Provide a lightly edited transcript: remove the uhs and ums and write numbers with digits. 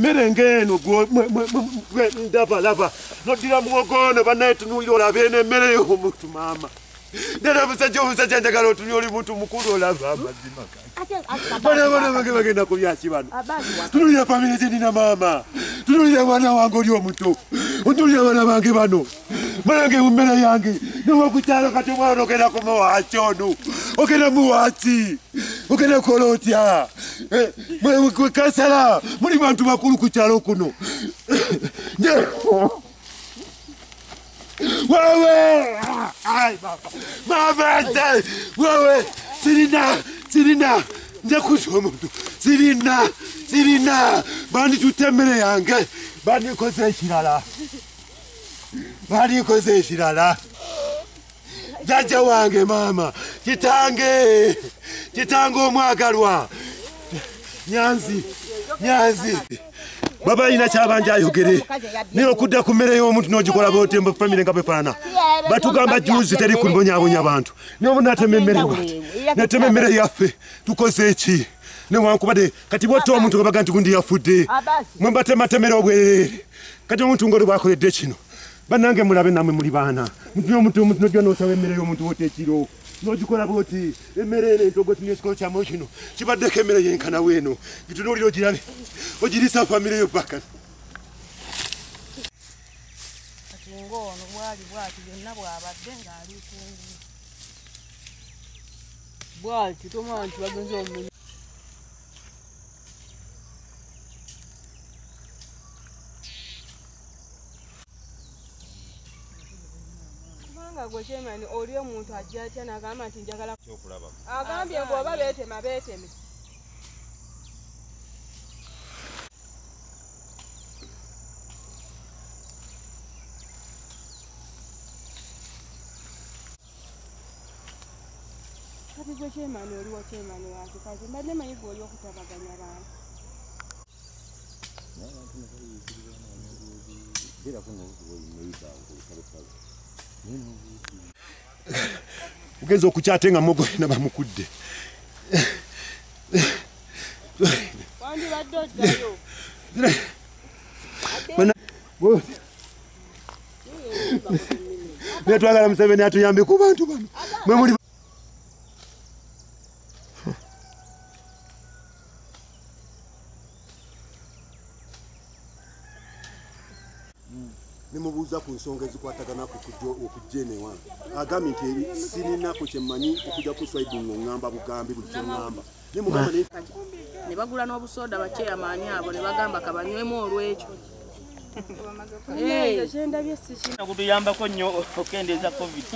Merengeno go lava no dira muogono banaye tunulio la bene mere yo mutu mama ndera busaje njagalo tunuli mutu mukuru lava mazima bana bagenda kubyachi bana tunulya family zina mama tunulya wana wangu oli omuto tunulya bana bange bano bange umera yange no kutalo kati mwana okenda kumowa achono okenda muwati okenda kolotya mwe kasala muri bantu bakuru kuchalo kuno wewe ai baba wewe sirina ndakusoma mtu sirina bandi tutemere yange bandi koze shirala jaja wange mama kitange omwagalwa nyanzi baba ina chabanja ayogere niyo kudda kumere yo omuntu nogikola bote mba family nga befana batugamba juzi teri kulibonyabonya abantu niyo natememere yaffe tukoze eki ne wankubade kati boto omuntu gabaga nti gundi yafudde mwemba tematemere obwerere kati omuntu ngori bwakoledde kino banange mulabe namwe muli baana omuntu nojja nosawa emmere y'omuntu wote ekiro nogikola boti emmere entogo tinyesiko kyamo kino kibaddeko emmere yenkana weeno gitunuulira ogirabe ogirisa famire yo paka kati ng'ono bwali bwati byonna bwabadde ng'ali kungu bwati tomanya nti bagenze omulimu gwe chemani oli omuntu ajja atya n'agamba nti njagala kyokulaba agambye ng'oba beeteme kati gwe chemani oli wa chemani wake kati mbadde manyi gwe oli okutabaganya abantu ugenza okukyate nga mogo na bamukudde wandi badde oddayo netwagala Museveni atuyambe ku bantu bano mwe muli nimubuuza ku nsonga ezikwatagana okujjene wange agambye nti sirinako kyemmanyi okujja ku swaibu ng'oŋŋamba bugambi buli kyongamba ne bagula n'obusoda bakyeyamaani abo ne bagamba kabanywemu olw'ekyo kutuyambako nnyo okendeeza covid